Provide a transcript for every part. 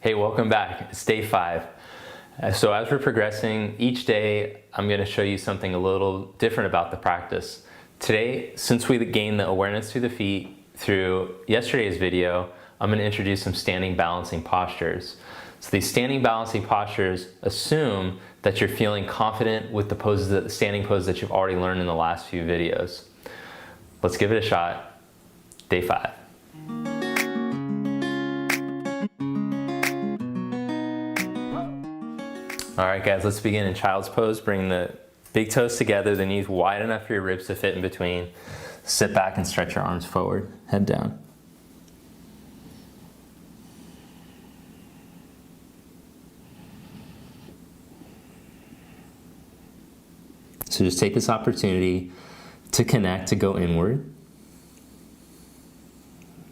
Hey, welcome back. It's day 5. So as we're progressing, each day I'm going to show you something a little different about the practice. Today, since we gained the awareness through the feet through yesterday's video, I'm going to introduce some standing balancing postures. So these standing balancing postures assume that you're feeling confident with the standing poses that you've already learned in the last few videos. Let's give it a shot. Day 5. All right, guys, let's begin in child's pose. Bring the big toes together, the knees wide enough for your ribs to fit in between. Sit back and stretch your arms forward, head down. So just take this opportunity to connect, to go inward.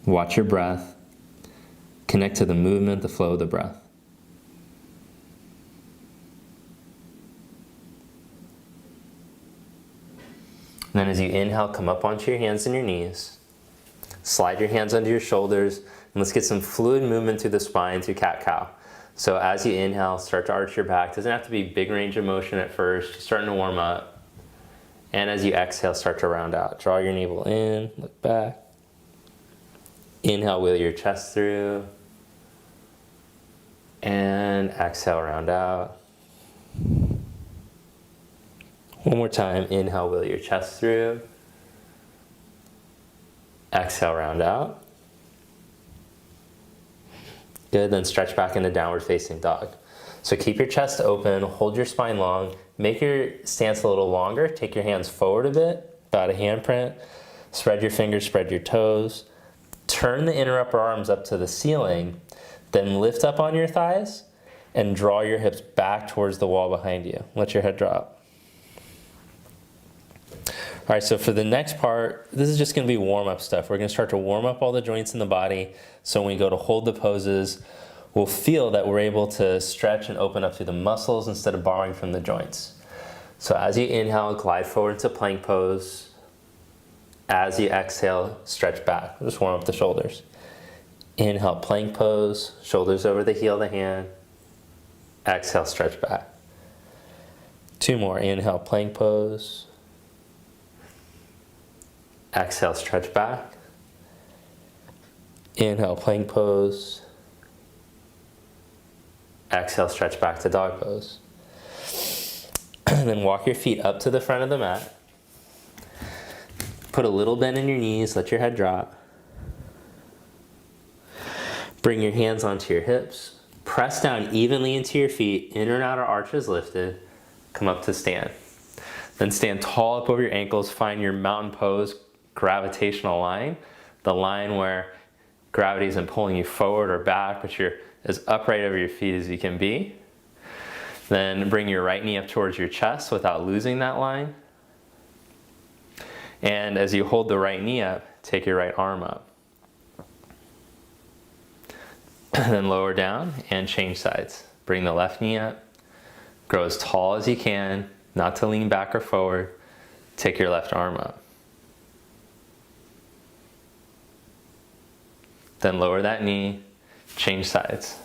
Watch your breath. Connect to the movement, the flow of the breath. And then as you inhale, come up onto your hands and your knees. Slide your hands under your shoulders, and let's get some fluid movement through the spine through cat-cow. So as you inhale, start to arch your back. Doesn't have to be big range of motion at first, just starting to warm up. And as you exhale, start to round out. Draw your navel in, look back. Inhale, wheel your chest through. And exhale, round out. One more time, inhale, wheel your chest through. Exhale, round out. Good, then stretch back into downward facing dog. So keep your chest open, hold your spine long, make your stance a little longer, take your hands forward a bit, about a handprint, spread your fingers, spread your toes, turn the inner upper arms up to the ceiling, then lift up on your thighs and draw your hips back towards the wall behind you. Let your head drop. All right, so for the next part, this is just gonna be warm-up stuff. We're gonna start to warm up all the joints in the body, so when we go to hold the poses, we'll feel that we're able to stretch and open up through the muscles instead of borrowing from the joints. So as you inhale, glide forward into plank pose. As you exhale, stretch back. Just warm up the shoulders. Inhale, plank pose, shoulders over the heel of the hand. Exhale, stretch back. 2 more, inhale, plank pose. Exhale, stretch back. Inhale, plank pose. Exhale, stretch back to dog pose. And then walk your feet up to the front of the mat. Put a little bend in your knees, let your head drop. Bring your hands onto your hips. Press down evenly into your feet, inner and outer arches lifted. Come up to stand. Then stand tall up over your ankles, find your mountain pose gravitational line, the line where gravity isn't pulling you forward or back, but you're as upright over your feet as you can be. Then bring your right knee up towards your chest without losing that line. And as you hold the right knee up, take your right arm up. And then lower down and change sides. Bring the left knee up. Grow as tall as you can, not to lean back or forward. Take your left arm up. Then lower that knee, change sides.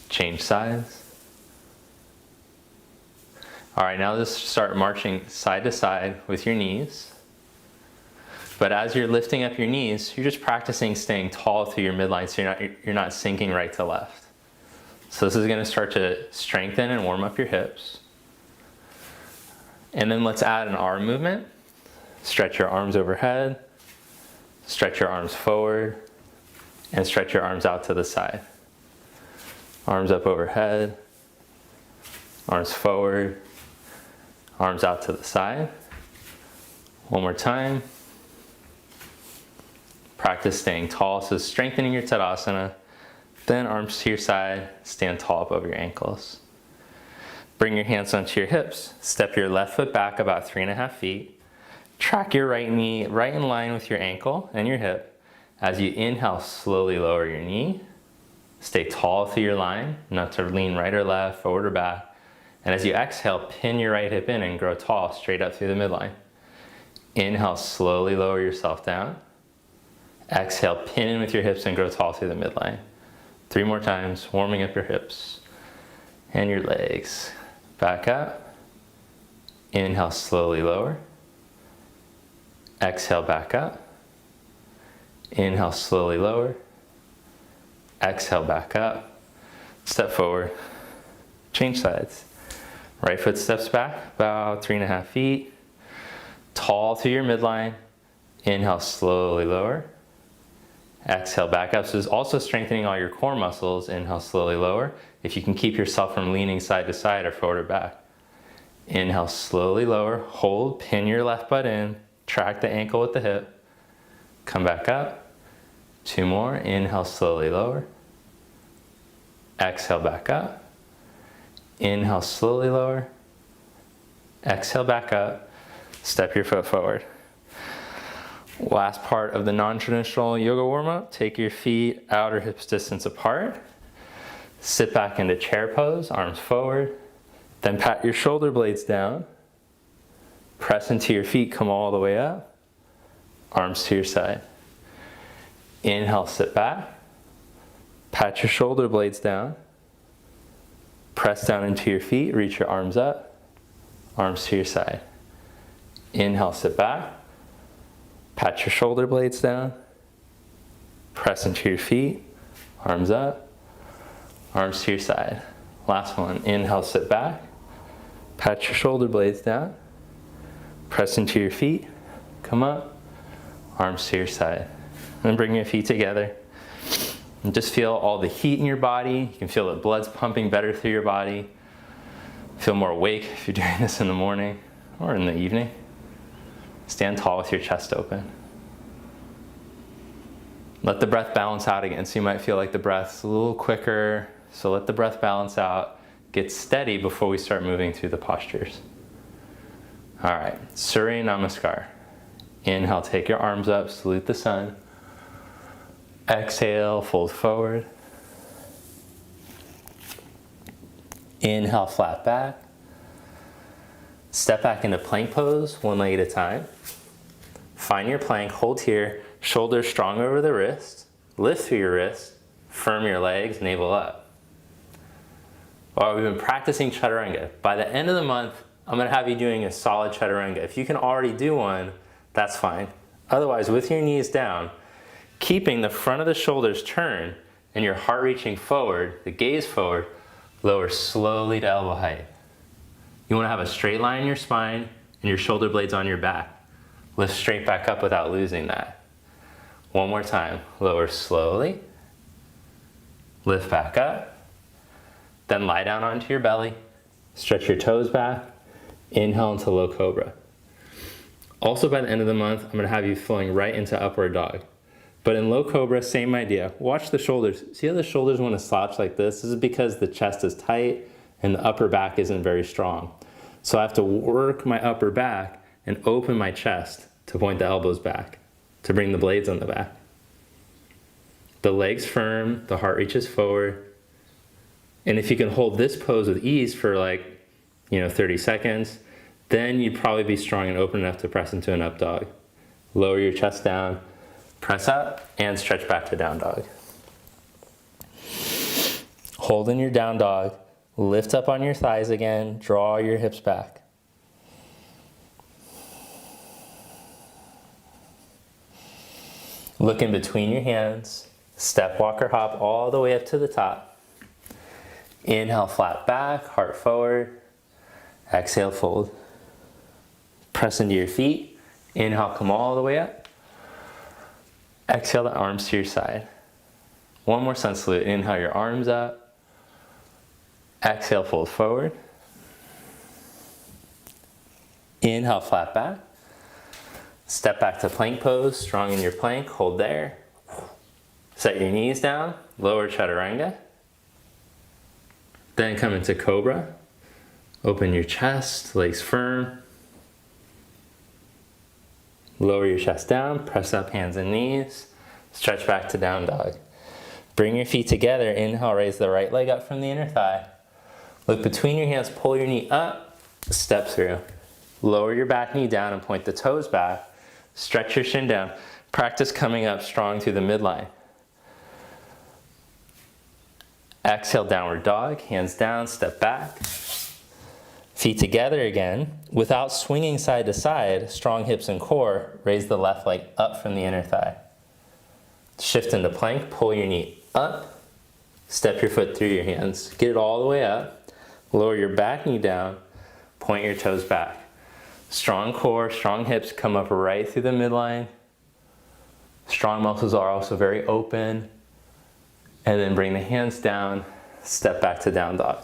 Change sides. All right, now let's start marching side to side with your knees. But as you're lifting up your knees, you're just practicing staying tall through your midline so you're not sinking right to left. So this is gonna start to strengthen and warm up your hips. And then let's add an arm movement. Stretch your arms overhead. Stretch your arms forward and stretch your arms out to the side. Arms up overhead, arms forward, arms out to the side. One more time. Practice staying tall, so strengthening your Tadasana. Then arms to your side, stand tall up over your ankles. Bring your hands onto your hips. Step your left foot back about 3.5 feet. Track your right knee right in line with your ankle and your hip. As you inhale, slowly lower your knee. Stay tall through your line, not to lean right or left, forward or back. And as you exhale, pin your right hip in and grow tall straight up through the midline. Inhale, slowly lower yourself down. Exhale, pin in with your hips and grow tall through the midline. 3 more times, warming up your hips and your legs. Back up. Inhale, slowly lower. Exhale, back up. Inhale, slowly lower. Exhale, back up. Step forward. Change sides. Right foot steps back about 3.5 feet. Tall to your midline. Inhale, slowly lower. Exhale, back up. So this is also strengthening all your core muscles. Inhale, slowly lower. If you can keep yourself from leaning side to side or forward or back. Inhale, slowly lower. Hold, pin your left butt in. Track the ankle with the hip. Come back up. 2 more. Inhale, slowly lower. Exhale, back up. Inhale, slowly lower. Exhale, back up. Step your foot forward. Last part of the non-traditional yoga warm-up. Take your feet outer hips distance apart. Sit back into chair pose, arms forward. Then pat your shoulder blades down. Press into your feet, come all the way up. Arms to your side. Inhale, sit back. Pat your shoulder blades down. Press down into your feet, reach your arms up. Arms to your side. Inhale, sit back. Pat your shoulder blades down. Press into your feet, arms up. Arms to your side. Last one. Inhale, sit back. Pat your shoulder blades down. Press into your feet. Come up. Arms to your side. And bring your feet together. And just feel all the heat in your body. You can feel the blood's pumping better through your body. Feel more awake if you're doing this in the morning or in the evening. Stand tall with your chest open. Let the breath balance out again. So you might feel like the breath's a little quicker. So let the breath balance out. Get steady before we start moving through the postures. All right, Surya Namaskar. Inhale, take your arms up, salute the sun. Exhale, fold forward. Inhale, flat back. Step back into plank pose, one leg at a time. Find your plank, hold here, shoulders strong over the wrist. Lift through your wrist, firm your legs, navel up. Well, we've been practicing chaturanga. By the end of the month, I'm gonna have you doing a solid chaturanga. If you can already do one, that's fine. Otherwise, with your knees down, keeping the front of the shoulders turned and your heart reaching forward, the gaze forward, lower slowly to elbow height. You wanna have a straight line in your spine and your shoulder blades on your back. Lift straight back up without losing that. One more time, lower slowly. Lift back up. Then lie down onto your belly. Stretch your toes back. Inhale into low cobra. Also by the end of the month, I'm gonna have you flowing right into upward dog. But in low cobra, same idea. Watch the shoulders. See how the shoulders wanna slouch like this? This is because the chest is tight and the upper back isn't very strong. So I have to work my upper back and open my chest to point the elbows back, to bring the blades on the back. The legs firm, the heart reaches forward. And if you can hold this pose with ease for 30 seconds, then you'd probably be strong and open enough to press into an up dog. Lower your chest down, press up, and stretch back to down dog. Hold in your down dog, lift up on your thighs again, draw your hips back. Look in between your hands, step, walk, or hop all the way up to the top. Inhale, flat back, heart forward. Exhale, fold. Press into your feet. Inhale, come all the way up. Exhale, the arms to your side. One more sun salute. Inhale, your arms up. Exhale, fold forward. Inhale, flat back. Step back to plank pose, strong in your plank, hold there. Set your knees down, lower chaturanga. Then come into cobra. Open your chest, legs firm. Lower your chest down, press up hands and knees. Stretch back to down dog. Bring your feet together, inhale, raise the right leg up from the inner thigh. Look between your hands, pull your knee up, step through. Lower your back knee down and point the toes back. Stretch your shin down. Practice coming up strong through the midline. Exhale, downward dog, hands down, step back. Feet together again. Without swinging side to side, strong hips and core, raise the left leg up from the inner thigh. Shift into plank, pull your knee up, step your foot through your hands. Get it all the way up, lower your back knee down, point your toes back. Strong core, strong hips come up right through the midline. Strong muscles are also very open. And then bring the hands down, step back to down dog.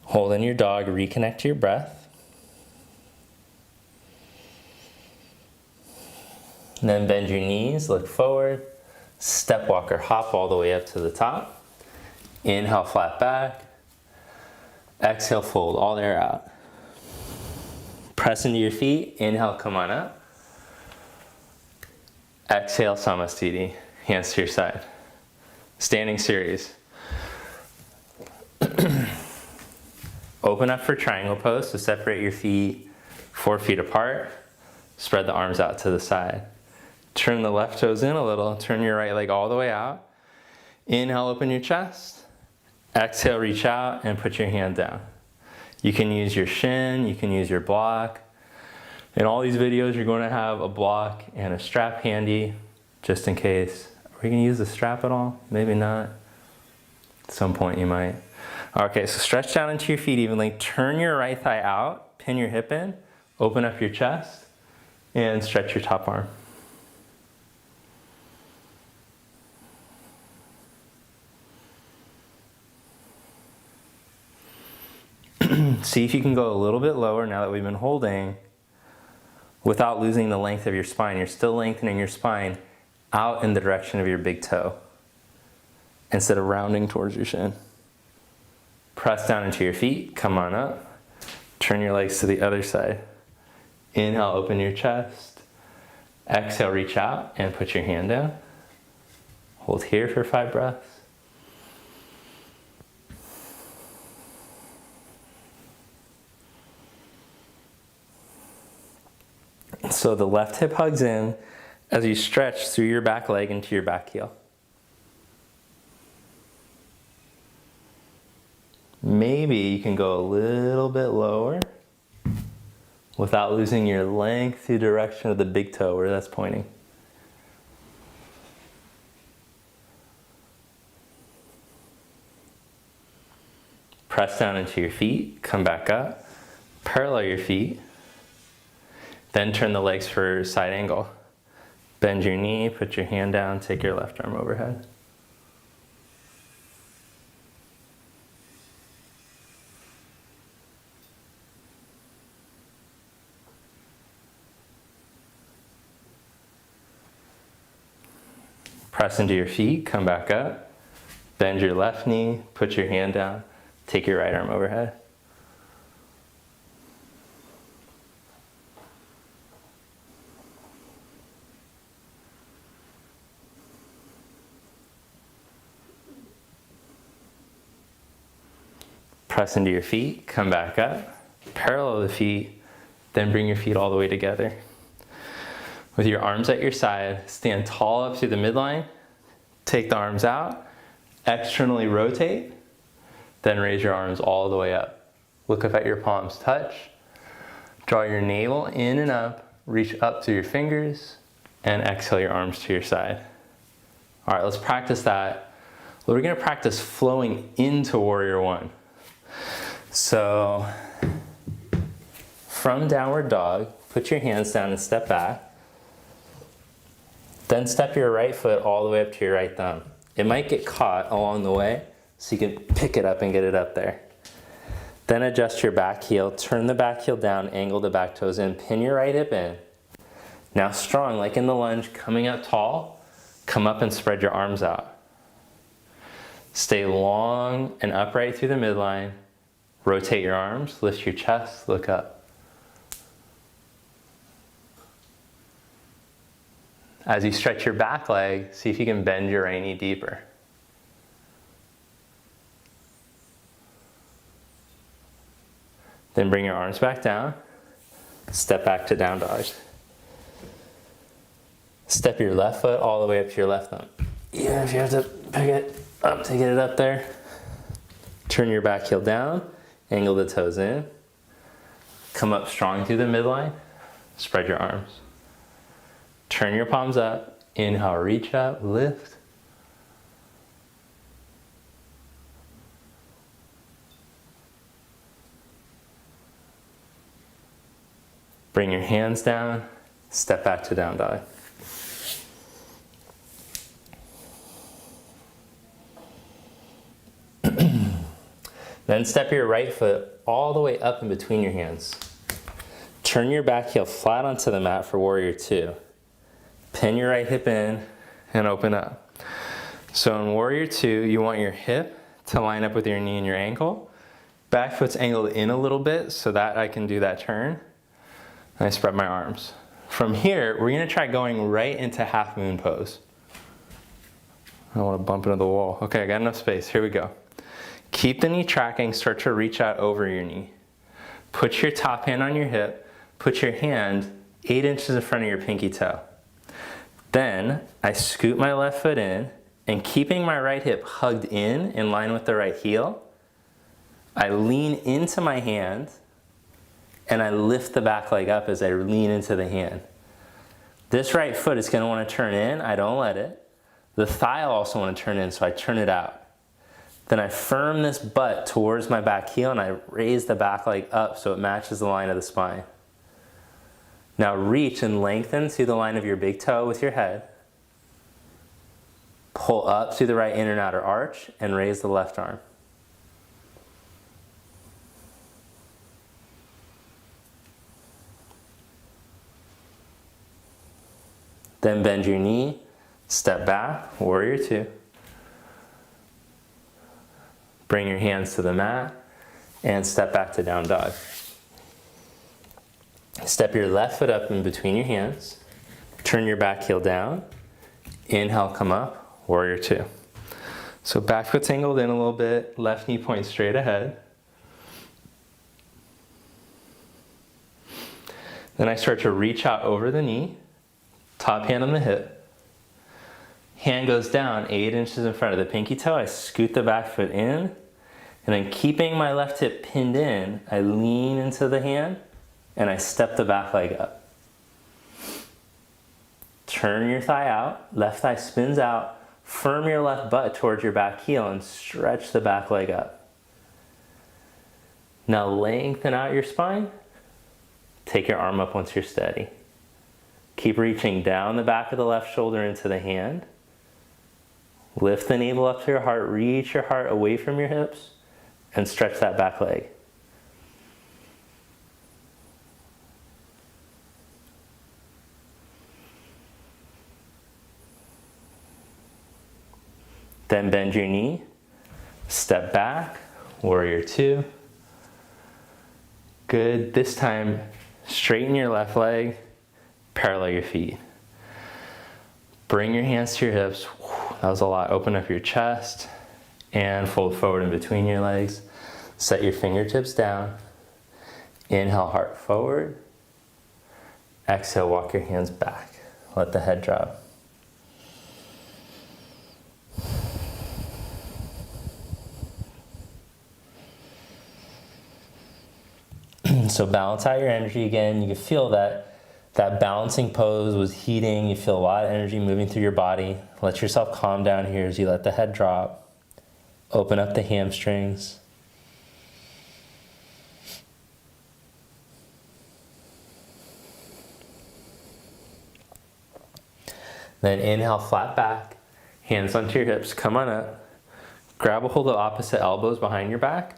Hold in your dog, reconnect to your breath. And then bend your knees, look forward. Step walk or hop all the way up to the top. Inhale, flat back. Exhale, fold all the air out. Press into your feet, inhale, come on up. Exhale, Samasthiti, hands to your side. Standing series. Open up for triangle pose, so separate your feet 4 feet apart. Spread the arms out to the side. Turn the left toes in a little, turn your right leg all the way out. Inhale, open your chest. Exhale, reach out and put your hand down. You can use your shin, you can use your block. In all these videos, you're going to have a block and a strap handy, just in case. Are you going to use the strap at all? Maybe not. At some point you might. Okay, so stretch down into your feet evenly. Turn your right thigh out, pin your hip in, open up your chest, and stretch your top arm. See if you can go a little bit lower now that we've been holding without losing the length of your spine. You're still lengthening your spine out in the direction of your big toe instead of rounding towards your shin. Press down into your feet, come on up. Turn your legs to the other side. Inhale, open your chest. Exhale, reach out and put your hand down. Hold here for 5 breaths. So the left hip hugs in as you stretch through your back leg into your back heel. Maybe you can go a little bit lower without losing your length through the direction of the big toe where that's pointing. Press down into your feet, come back up, parallel your feet. Then turn the legs for side angle. Bend your knee, put your hand down, take your left arm overhead. Press into your feet, come back up. Bend your left knee, put your hand down, take your right arm overhead. Press into your feet, come back up, parallel the feet, then bring your feet all the way together. With your arms at your side, stand tall up through the midline, take the arms out, externally rotate, then raise your arms all the way up. Look up at your palms touch, draw your navel in and up, reach up through your fingers, and exhale your arms to your side. All right, let's practice that. We're gonna practice flowing into Warrior One. So, from downward dog, put your hands down and step back. Then step your right foot all the way up to your right thumb. It might get caught along the way, so you can pick it up and get it up there. Then adjust your back heel, turn the back heel down, angle the back toes in, pin your right hip in. Now strong, like in the lunge, coming up tall, come up and spread your arms out. Stay long and upright through the midline. Rotate your arms, lift your chest, look up. As you stretch your back leg, see if you can bend your right knee deeper. Then bring your arms back down. Step back to down dog. Step your left foot all the way up to your left thumb. Even if you have to pick it up to get it up there. Turn your back heel down, angle the toes in. Come up strong through the midline. Spread your arms. Turn your palms up. Inhale, reach up, lift. Bring your hands down, step back to down dog. Then step your right foot all the way up in between your hands. Turn your back heel flat onto the mat for warrior two. Pin your right hip in and open up. So in warrior two, you want your hip to line up with your knee and your ankle. Back foot's angled in a little bit so that I can do that turn. And I spread my arms. From here, we're gonna try going right into half moon pose. I don't wanna bump into the wall. Okay, I got enough space, here we go. Keep the knee tracking, start to reach out over your knee. Put your top hand on your hip, put your hand 8 inches in front of your pinky toe. Then, I scoot my left foot in, and keeping my right hip hugged in line with the right heel, I lean into my hand, and I lift the back leg up as I lean into the hand. This right foot is gonna wanna turn in, I don't let it. The thigh will also wanna turn in, so I turn it out. Then I firm this butt towards my back heel and I raise the back leg up so it matches the line of the spine. Now reach and lengthen through the line of your big toe with your head. Pull up through the right inner and outer arch and raise the left arm. Then bend your knee, step back, warrior two. Bring your hands to the mat and step back to down dog. Step your left foot up in between your hands. Turn your back heel down. Inhale, come up, warrior two. So back foot's angled in a little bit, left knee points straight ahead. Then I start to reach out over the knee, top hand on the hip. Hand goes down 8 inches in front of the pinky toe. I scoot the back foot in, and then keeping my left hip pinned in, I lean into the hand, and I step the back leg up. Turn your thigh out, left thigh spins out, firm your left butt towards your back heel and stretch the back leg up. Now lengthen out your spine. Take your arm up once you're steady. Keep reaching down the back of the left shoulder into the hand. Lift the navel up to your heart, reach your heart away from your hips, and stretch that back leg. Then bend your knee, step back, warrior two. Good, this time straighten your left leg, parallel your feet. Bring your hands to your hips, that was a lot. Open up your chest and fold forward in between your legs. Set your fingertips down. Inhale, heart forward. Exhale, walk your hands back. Let the head drop. So balance out your energy again. You can feel that balancing pose was heating. You feel a lot of energy moving through your body. Let yourself calm down here as you let the head drop. Open up the hamstrings. Then inhale, flat back, hands onto your hips, come on up. Grab a hold of opposite elbows behind your back.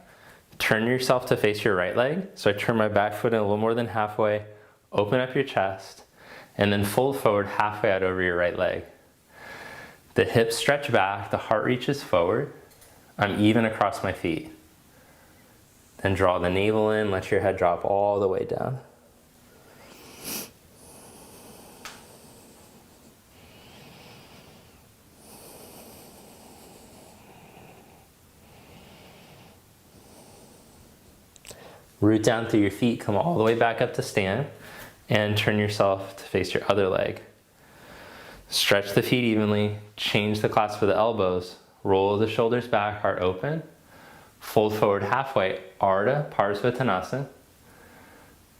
Turn yourself to face your right leg. So I turn my back foot in a little more than halfway. Open up your chest. And then fold forward halfway out over your right leg. The hips stretch back, the heart reaches forward. I'm even across my feet. Then draw the navel in, let your head drop all the way down. Root down through your feet, come all the way back up to stand, and turn yourself to face your other leg. Stretch the feet evenly, change the clasp of the elbows, roll the shoulders back, heart open. Fold forward halfway, Ardha Parsvottanasana.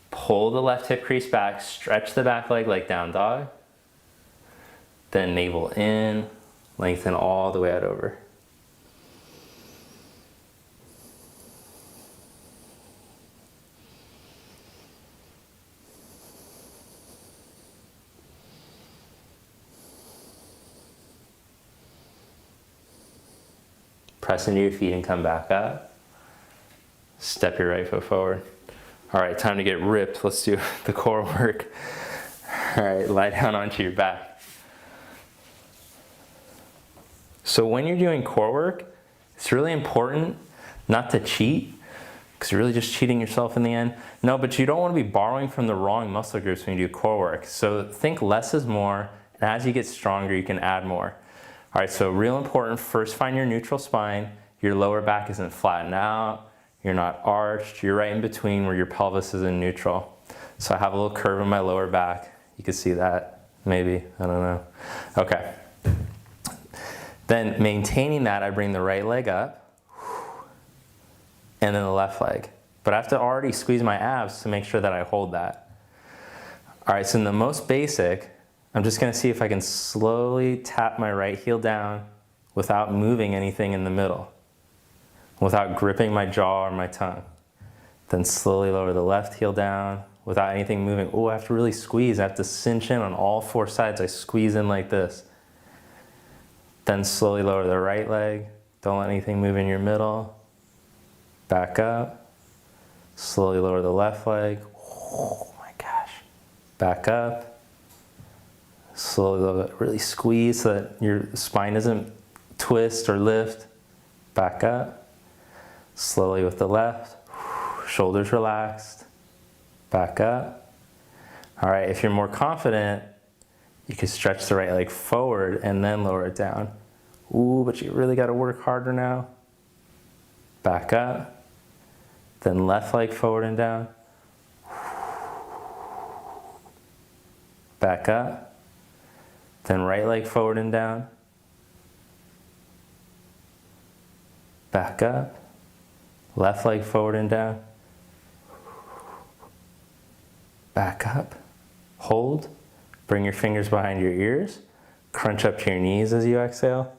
Pull the left hip crease back, stretch the back leg like down dog. Then navel in, lengthen all the way out over. Press into your feet and come back up. Step your right foot forward. All right, time to get ripped. Let's do the core work. All right, lie down onto your back. So when you're doing core work, it's really important not to cheat, because you're really just cheating yourself in the end. No, but you don't want to be borrowing from the wrong muscle groups when you do core work. So think less is more, and as you get stronger, you can add more. All right, so real important, first find your neutral spine. Your lower back isn't flattened out. You're not arched. You're right in between where your pelvis is in neutral. So I have a little curve in my lower back. You can see that, maybe, I don't know. Okay. Then maintaining that, I bring the right leg up, and then the left leg. But I have to already squeeze my abs to make sure that I hold that. All right, so in the most basic, I'm just gonna see if I can slowly tap my right heel down without moving anything in the middle, without gripping my jaw or my tongue. Then slowly lower the left heel down without anything moving. Oh, I have to really squeeze. I have to cinch in on all four sides. I squeeze in like this. Then slowly lower the right leg. Don't let anything move in your middle. Back up. Slowly lower the left leg. Oh my gosh. Back up. Slowly, really squeeze so that your spine doesn't twist or lift. Back up. Slowly with the left. Shoulders relaxed. Back up. All right, if you're more confident, you can stretch the right leg forward and then lower it down. Ooh, but you really got to work harder now. Back up. Then left leg forward and down. Back up. Then right leg forward and down. Back up. Left leg forward and down. Back up. Hold. Bring your fingers behind your ears. Crunch up to your knees as you exhale.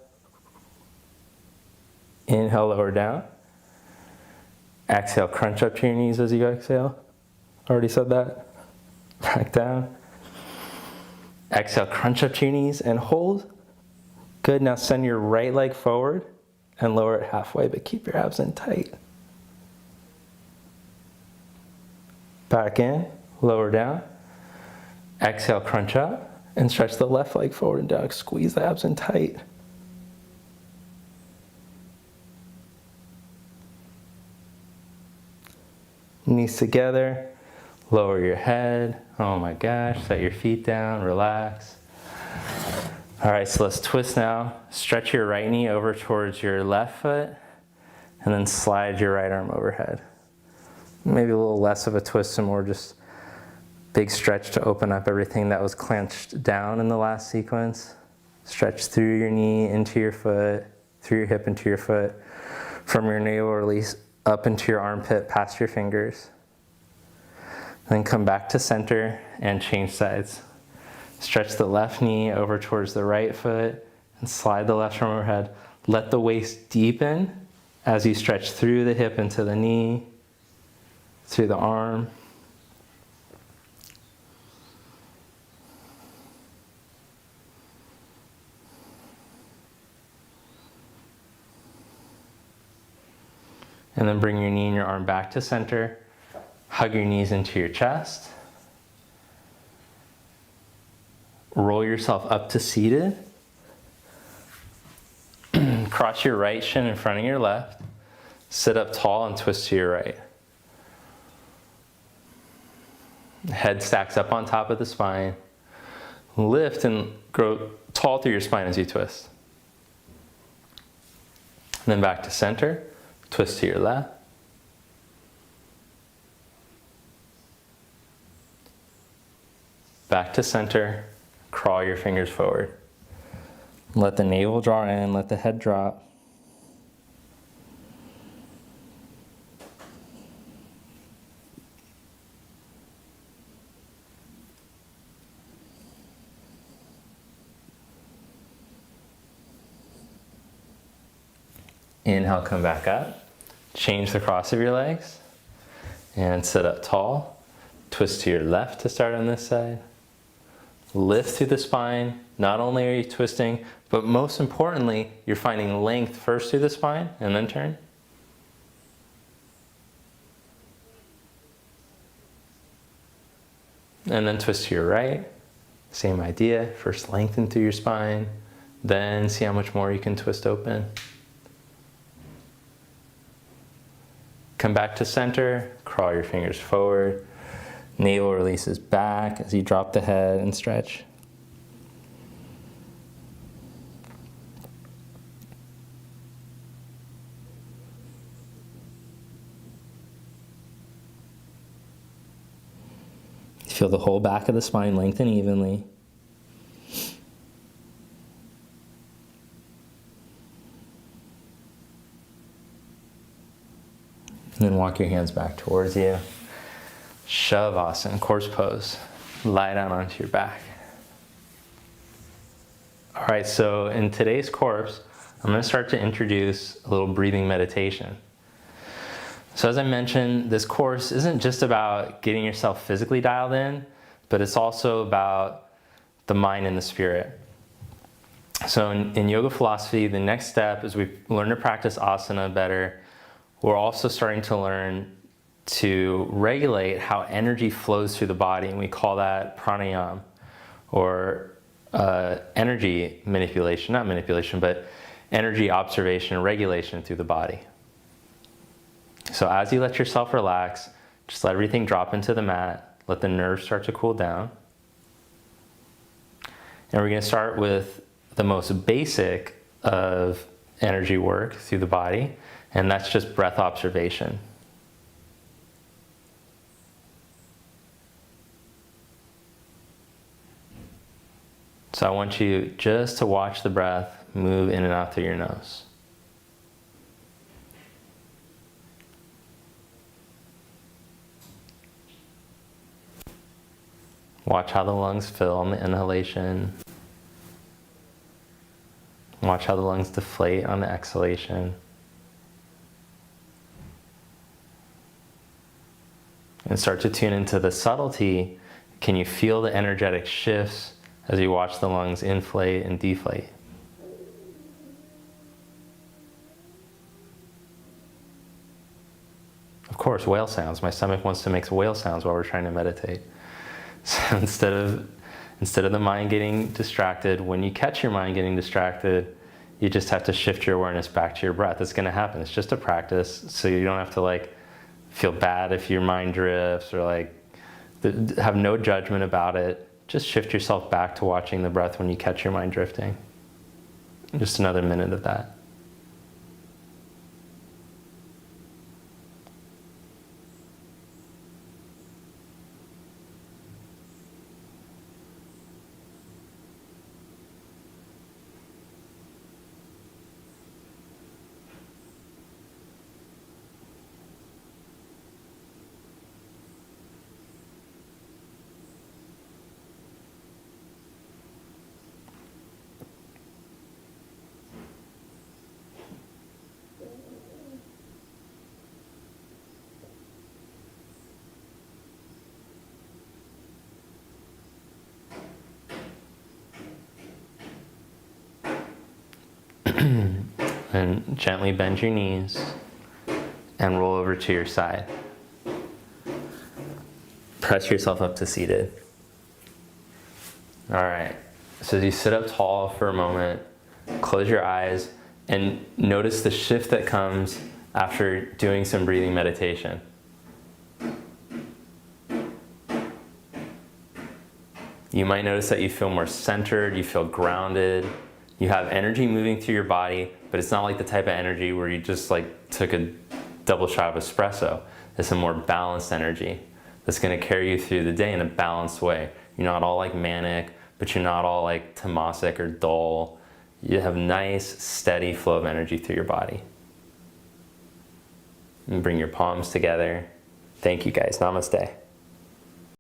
Inhale, lower down. Exhale, crunch up to your knees as you exhale. Already said that. Back down. Exhale, crunch up to your knees and hold. Good, now send your right leg forward and lower it halfway, but keep your abs in tight. Back in, lower down. Exhale, crunch up and stretch the left leg forward and down. Squeeze the abs in tight. Knees together, lower your head. Oh my gosh, set your feet down, relax. All right, so let's twist now. Stretch your right knee over towards your left foot and then slide your right arm overhead. Maybe a little less of a twist and more just big stretch to open up everything that was clenched down in the last sequence. Stretch through your knee into your foot, through your hip into your foot, from your navel release up into your armpit, past your fingers. Then come back to center and change sides. Stretch the left knee over towards the right foot and slide the left arm overhead. Let the waist deepen as you stretch through the hip into the knee, through the arm. And then bring your knee and your arm back to center. Hug your knees into your chest. Roll yourself up to seated. Cross your right shin in front of your left. Sit up tall and twist to your right. Head stacks up on top of the spine. Lift and grow tall through your spine as you twist. And then back to center. Twist to your left. back to center, crawl your fingers forward. Let the navel draw in, let the head drop. Inhale, come back up. Change the cross of your legs and sit up tall. Twist to your left to start on this side. Lift through the spine. Not only are you twisting, but most importantly, you're finding length first through the spine and then turn. And then twist to your right. Same idea. First lengthen through your spine, then see how much more you can twist open. Come back to center, crawl your fingers forward. Navel releases back as you drop the head and stretch. Feel the whole back of the spine lengthen evenly. And then walk your hands back towards you. Shavasana, corpse pose. Lie down onto your back. All right, so in today's course, I'm going to start to introduce a little breathing meditation. So as I mentioned, this course isn't just about getting yourself physically dialed in, but it's also about the mind and the spirit. So in yoga philosophy, the next step is we learn to practice asana better. We're also starting to learn to regulate how energy flows through the body, and we call that pranayama, or energy manipulation, not manipulation, but energy observation and regulation through the body. So as you let yourself relax, just let everything drop into the mat, let the nerves start to cool down. And we're going to start with the most basic of energy work through the body, and that's just breath observation. So I want you just to watch the breath move in and out through your nose. Watch how the lungs fill on the inhalation. Watch how the lungs deflate on the exhalation. And start to tune into the subtlety. Can you feel the energetic shifts as you watch the lungs inflate and deflate? Of course, whale sounds. My stomach wants to make whale sounds while we're trying to meditate. So instead of the mind getting distracted, when you catch your mind getting distracted, you just have to shift your awareness back to your breath. It's going to happen. It's just a practice, so you don't have to feel bad if your mind drifts or have no judgment about it. Just shift yourself back to watching the breath when you catch your mind drifting. Just another minute of that. And gently bend your knees and roll over to your side. Press yourself up to seated. All right, so as you sit up tall for a moment, close your eyes and notice the shift that comes after doing some breathing meditation. You might notice that you feel more centered, you feel grounded, you have energy moving through your body, but it's not like the type of energy where you just took a double shot of espresso. It's a more balanced energy that's going to carry you through the day in a balanced way. You're not all like manic, but you're not all like tamasic or dull. You have nice, steady flow of energy through your body. And bring your palms together. Thank you guys. Namaste.